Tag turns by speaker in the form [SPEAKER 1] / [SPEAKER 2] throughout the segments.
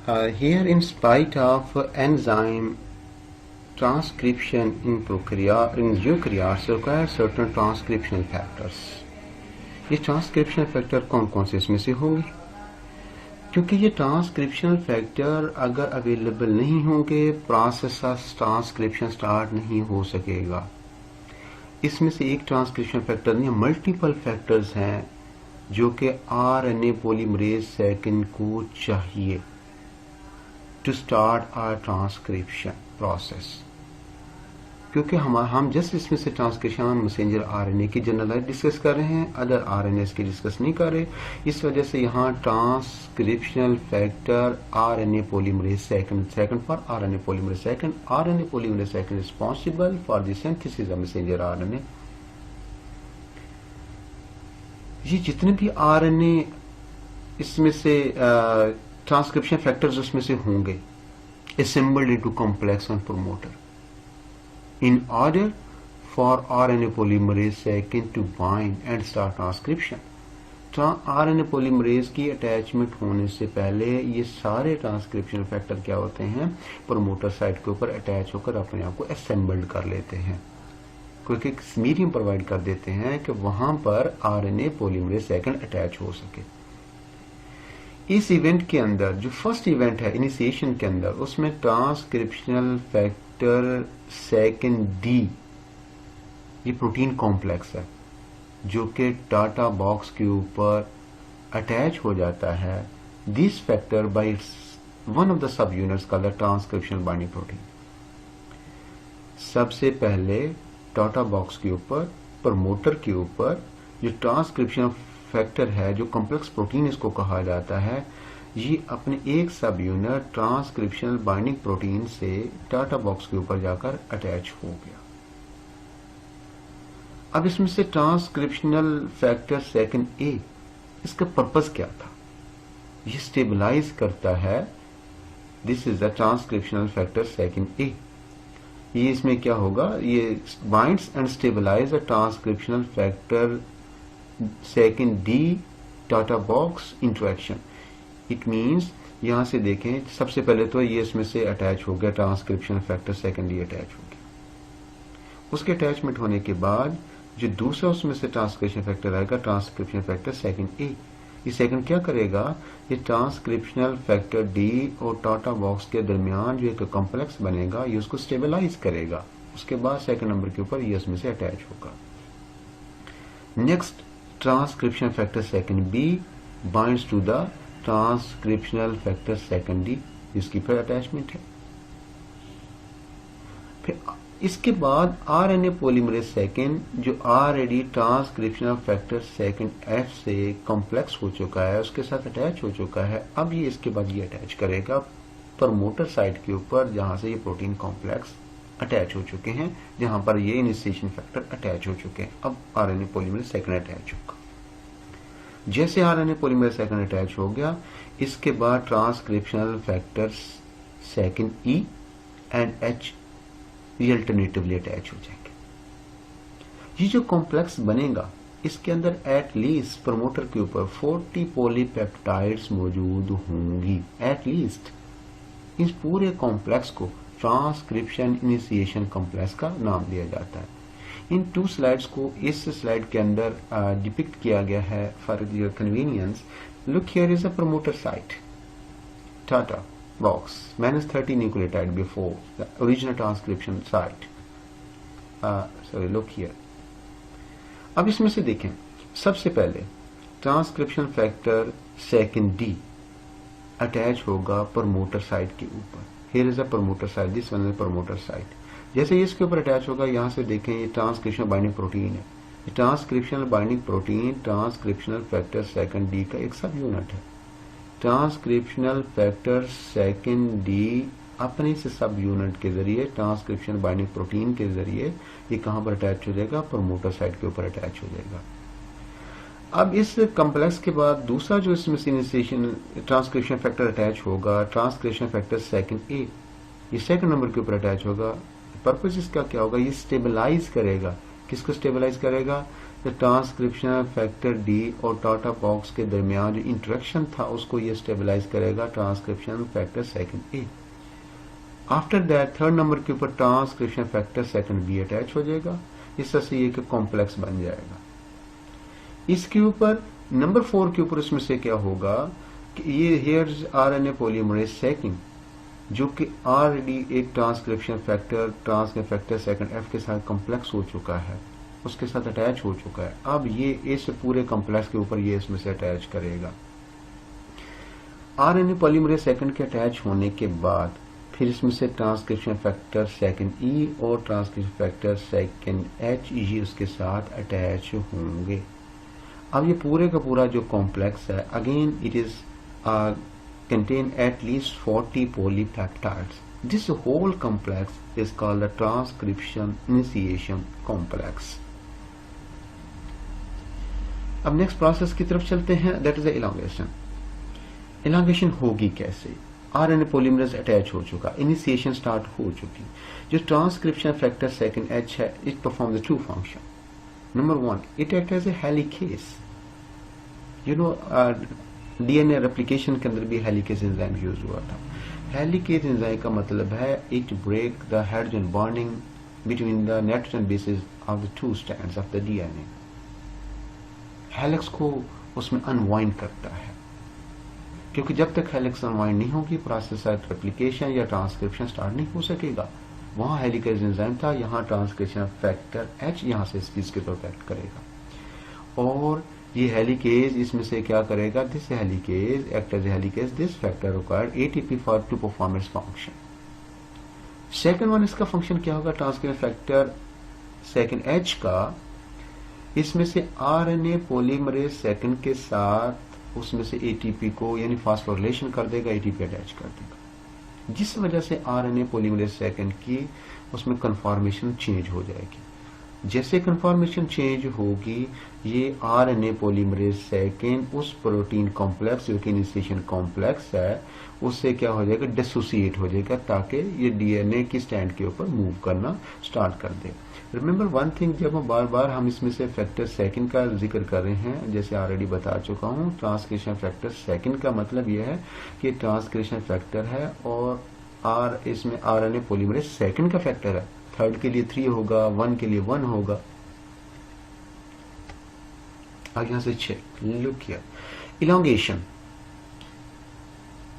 [SPEAKER 1] Here, in spite of enzyme transcription in eukaryotes require certain transcriptional factors. ये transcriptional factor कौन कौन से इसमें से होंगे? क्योंकि ये ट्रांसक्रिप्शनल फैक्टर अगर अवेलेबल नहीं होंगे, प्रोसेस ऑफ ट्रांसक्रिप्शन स्टार्ट नहीं हो सकेगा. इसमें से एक ट्रांसक्रिप्शनल फैक्टर नहीं, मल्टीपल फैक्टर्स हैं जो कि आरएनए पॉलीमरेज सेकेंड को चाहिए to start our transcription process. क्योंकि हम जस्ट इसमें से ट्रांसक्रिप्शन मैसेंजर आरएनए की जनरलाइज डिस्कस कर रहे हैं, अदर आरएनए की डिस्कस नहीं कर रहे. इस वजह से यहाँ transcriptional factor RNA polymerase second for RNA polymerase second. RNA polymerase second responsible for the synthesis of messenger RNA. ये जितने भी आरएनए इसमें से ट्रांसक्रिप्शन फैक्टर्स उसमें से होंगे assembled into complex on promoter in order for RNA polymerase second to bind and start transcription. RNA polymerase की attachment होने से पहले ये सारे ट्रांसक्रिप्शन फैक्टर क्या होते हैं, प्रोमोटर साइट के ऊपर अटैच होकर अपने आप को असेंबल्ड कर लेते हैं, क्योंकि एक मीडियम प्रोवाइड कर देते हैं कि वहां पर RNA polymerase सेकंड अटैच हो सके. इस इवेंट के अंदर जो फर्स्ट इवेंट है इनिशिएशन के अंदर, उसमें ट्रांसक्रिप्शनल फैक्टर सेकंड डी, ये प्रोटीन कॉम्प्लेक्स है जो कि टाटा बॉक्स के ऊपर अटैच हो जाता है. This factor by one of the sub units called the transcriptional binding protein. सबसे पहले टाटा बॉक्स के ऊपर, प्रमोटर के ऊपर जो ट्रांसक्रिप्शन फैक्टर है, जो कॉम्प्लेक्स प्रोटीन इसको कहा जाता है, ये अपने एक सब यूनिट ट्रांसक्रिप्शनल बाइंडिंग प्रोटीन से टाटा बॉक्स के ऊपर जाकर अटैच हो गया. अब इसमें से ट्रांसक्रिप्शनल फैक्टर सेकंड ए, इसका पर्पस क्या था? ये स्टेबलाइज करता है. This is the transcriptional factor second A. ये इसमें क्या होगा, ये binds and stabilize the transcriptional factor second D TATA box interaction. It means यहां से देखें, सबसे पहले तो ये इसमें से अटैच हो गया, transcription factor second D attach हो गया. उसके अटैचमेंट होने के बाद जो दूसरा उसमें से ट्रांसक्रिप्शन फैक्टर आएगा, ट्रांसक्रिप्शन फैक्टर सेकेंड ए. ये सेकेंड क्या करेगा, ये ट्रांसक्रिप्शनल फैक्टर डी और टाटा बॉक्स के दरमियान जो एक कॉम्प्लेक्स बनेगा, ये उसको स्टेबलाइज करेगा. उसके बाद सेकेंड नंबर के ऊपर ये इसमें से अटैच होगा. Next, transcription factor second B binds to the transcriptional factor second D, इसकी फिर अटैचमेंट है. फिर इसके बाद आरएनए पॉलीमरेज सेकंड जो आरएडी ट्रांसक्रिप्शनल फैक्टर सेकंड एफ से कॉम्प्लेक्स हो चुका है, उसके साथ अटैच हो चुका है. अब ये इसके बाद ये अटैच करेगा प्रमोटर साइट के ऊपर, जहां से ये प्रोटीन कॉम्प्लेक्स अटैच हो चुके हैं, जहां पर ये इनिशिएशन फैक्टर अटैच हो चुके हैं. अब आरएनए पॉलीमरेज सेकंड अटैच होगा. जैसे आरएनए पॉलीमरेज सेकंड अटैच हो गया, इसके बाद transcriptional factors second E and H ये अल्टरनेटिवली अटैच हो जाएंगे. ये जो कॉम्प्लेक्स बनेगा, इसके अंदर एट लीस्ट प्रमोटर के ऊपर 40 पॉलीपेप्टाइड्स मौजूद होंगी एट लीस्ट. इस पूरे कॉम्प्लेक्स को ट्रांसक्रिप्शन इनिशिएशन कॉम्प्लेक्स का नाम दिया जाता है. इन टू स्लाइड्स को इस स्लाइड के अंदर डिपिक्ट किया गया है for your convenience. Look here is a promoter site, Tata box -30 nucleotide before the original transcription site. Sorry, look here. अब इसमें से देखें, सबसे पहले transcription factor second D attach होगा प्रमोटर साइट के ऊपर. Here is a promoter site, this one is promoter site. जैसे ये इसके ऊपर अटैच होगा, यहां से देखें ये ट्रांसक्रिप्शन बाइंडिंग प्रोटीन है. Transcriptional binding protein transcriptional factor second D का एक सब यूनिट है. ट्रांसक्रिप्शनल फैक्टर सेकंड डी अपने से सब यूनिट के जरिए ट्रांसक्रिप्शन बाइंडिंग प्रोटीन के जरिए ये कहां पर अटैच हो जाएगा, प्रमोटर साइट के ऊपर अटैच हो जाएगा. अब इस कॉम्प्लेक्स के बाद दूसरा जो इसमें इनिशिएशन ट्रांसक्रिप्शन फैक्टर अटैच होगा, ट्रांसक्रिप्शन फैक्टर सेकंड ए, ये सेकंड नंबर के ऊपर अटैच होगा. पर्पस इसका क्या होगा, ये स्टेबलाइज करेगा. किसको स्टेबलाइज करेगा, तो ट्रांसक्रिप्शन फैक्टर डी और टाटा बॉक्स के दरमियान जो इंटरेक्शन था उसको ये स्टेबलाइज करेगा transcription factor second A. After that third number के ऊपर transcription factor second be attach हो जाएगा। इस तरह से ये कॉम्प्लेक्स बन जाएगा। इसके ऊपर नंबर 4 के ऊपर इसमें से क्या होगा कि ये हेयर्स आरएनए पॉलीमरेज सेकंड जो कि ऑलरेडी एक ट्रांसक्रिप्शन फैक्टर सेकंड एफ के साथ कॉम्प्लेक्स हो चुका है, उसके साथ अटैच हो चुका है। अब ये इस पूरे कॉम्प्लेक्स के ऊपर ये इसमें से अटैच करेगा। आरएनए पॉलीमरेज सेकंड के अटैच होने के बाद फिर इसमें से ट्रांसक्रिप्शन फैक्टर सेकंड ई और ट्रांसक्रिप्शन फैक्टर सेकंड एच ये उसके साथ अटैच होंगे। अब ये पूरे का पूरा जो कॉम्प्लेक्स है again it is contain at least 40 polypeptides. This whole complex is called the transcription initiation complex. अब नेक्स्ट प्रोसेस की तरफ चलते हैं, दैट इज elongation. elongation होगी कैसे? आरएनए पॉलीमरेज अटैच हो चुका, इनिशिएशन स्टार्ट हो चुकी। जो ट्रांसक्रिप्शन फैक्टर सेकंड एच है it perform the two function. Number 1 it act as a helicase. You know DNA replication के अंदर भी हेलिकेस एंजाइम यूज हुआ था। हेलिकेस एंजाइम का मतलब है it break the hydrogen bonding between the nitrogen bases of the two strands of the DNA. Helix को उसमें अनवाइंड करता है, क्योंकि जब तक हेलिक्स अनवाइंड नहीं होगी प्रोसेस रेप्लिकेशन या ट्रांसक्रिप्शन स्टार्ट नहीं हो सकेगा। वहां हेलिकेस एंजाइम था, यहाँ ट्रांसक्रिप्शन फैक्टर एच यहाँ से इस चीज के ऊपर एक्ट करेगा। और ये हेलिकेज इसमें से क्या करेगा, this helicase act as helicase, this factor required ATP for to perform its function. Second one इसका फंक्शन क्या होगा, ट्रांसक्रिप्शन फैक्टर सेकंड एच का इसमें से आरएनए पॉलीमरेज सेकंड के साथ उसमें से एटीपी को यानी फास्फोरिलेशन कर देगा, एटीपी अटैच कर देगा, जिस वजह से आरएनए पॉलीमरेज सेकंड की उसमें कन्फॉर्मेशन चेंज हो जाएगी। जैसे कन्फॉर्मेशन चेंज होगी ये आरएनए पॉलीमरेज सेकेंड उस प्रोटीन कॉम्प्लेक्स जो कि इनिशिएशन कॉम्प्लेक्स है उससे क्या हो जाएगा, डिसोसिएट हो जाएगा, ताकि ये डीएनए की स्टैंड के ऊपर मूव करना स्टार्ट कर दे। रिमेंबर वन थिंग, जब बार बार हम इसमें से फैक्टर सेकंड का जिक्र कर रहे हैं, जैसे ऑलरेडी बता चुका हूं, ट्रांसक्रिप्शन फैक्टर सेकंड का मतलब यह है कि ट्रांसक्रिप्शन फैक्टर है और इसमें आरएनए पॉलीमरेज सेकंड का फैक्टर है। थर्ड के लिए 3 होगा, 1 के लिए 1 होगा। आगे यहां से चेक लुक किया इलॉन्गेशन।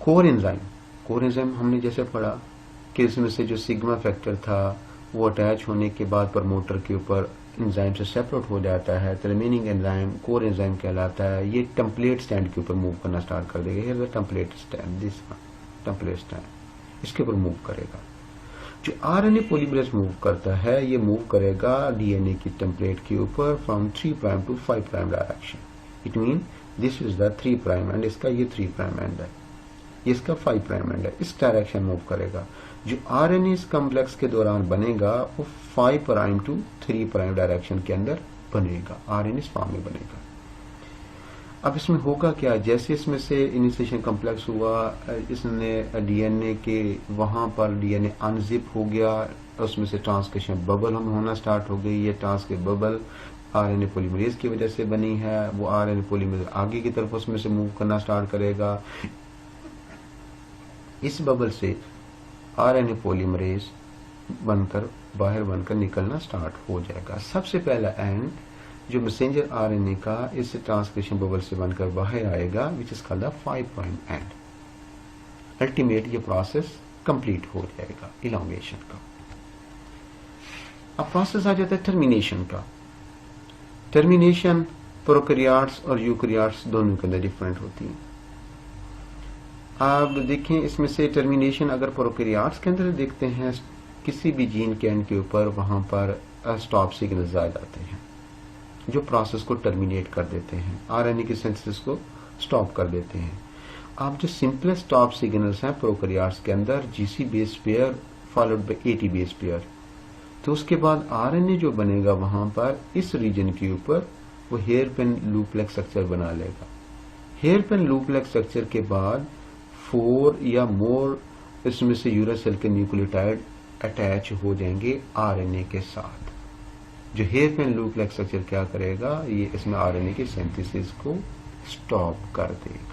[SPEAKER 1] कोर एंजाइम हमने जैसे पढ़ा कि इसमें से जो सिग्मा फैक्टर था वो अटैच होने के बाद प्रमोटर के ऊपर एंजाइम से सेपरेट हो जाता है, तो रिमेनिंग एंजाइम कोर एंजाइम कहलाता है। ये टेम्पलेट स्टैंड के ऊपर मूव करना स्टार्ट कर देगा। Here the template stand, this template stand इसके ऊपर मूव करेगा। जो आरएनए पॉलीमरेज मूव करता है ये मूव करेगा डीएनए की टेम्पलेट के ऊपर from 3' to 5' direction. It mean this is the 3' end इसका ये 3' एंड है, इसका 5' एंड है, इस डायरेक्शन मूव करेगा। जो आरएनए इस कॉम्प्लेक्स के दौरान बनेगा वो 5' टू 3' डायरेक्शन के अंदर बनेगा, आरएनए इस फॉर्म में बनेगा। अब इसमें होगा क्या, जैसे इसमें से इनिशिएशन कॉम्प्लेक्स हुआ, इसने डीएनए के वहां पर डीएनए अनजिप हो गया, उसमें से ट्रांसक्रिप्शन बबल होना स्टार्ट हो गई। ये ट्रांसक्रिप्शन बबल आरएनए पॉलीमरेज की वजह से बनी है। वो आरएनए पॉलीमरेज आगे की तरफ उसमें से मूव करना स्टार्ट करेगा। इस बबल से आरएनए पॉलीमरेज बनकर बाहर बनकर निकलना स्टार्ट हो जाएगा। सबसे पहला एंड जो मैसेंजर आरएनए का इस ट्रांसक्रिप्शन बबल से बनकर बाहर आएगा, which is called the 5' and. Ultimate ये प्रोसेस कंप्लीट हो जाएगा इलॉन्गेशन का। अब प्रोसेस आ जाता है टर्मिनेशन का। टर्मिनेशन प्रोकैरियोट्स और यूकैरियोट्स दोनों के अंदर डिफरेंट होती है। अब देखें इसमें से टर्मिनेशन अगर प्रोकैरियोट्स के अंदर देखते हैं, किसी भी जीन के एंड के ऊपर वहां पर स्टॉप सिग्नल्स आ जाते हैं जो प्रोसेस को टर्मिनेट कर देते हैं, आरएनए की सिंथेसिस को स्टॉप कर देते हैं। अब जो सिंपलेस्ट स्टॉप सिग्नल्स हैं प्रोकैरियोट्स के अंदर, GC base pair followed by eighty base pair, तो उसके बाद आरएनए जो बनेगा वहां पर इस रीजन के ऊपर वो हेयर पिन लूपलेट स्ट्रक्चर बना लेगा। हेयर पिन लूपलेट स्ट्रक्चर के बाद 4 या मोर इसमें से यूरासिल के न्यूक्लियोटाइड अटैच हो जाएंगे आरएनए के साथ। जो hairpin loop like structure क्या करेगा, ये इसमें आरएनए की सिंथेसिस को स्टॉप कर देगा।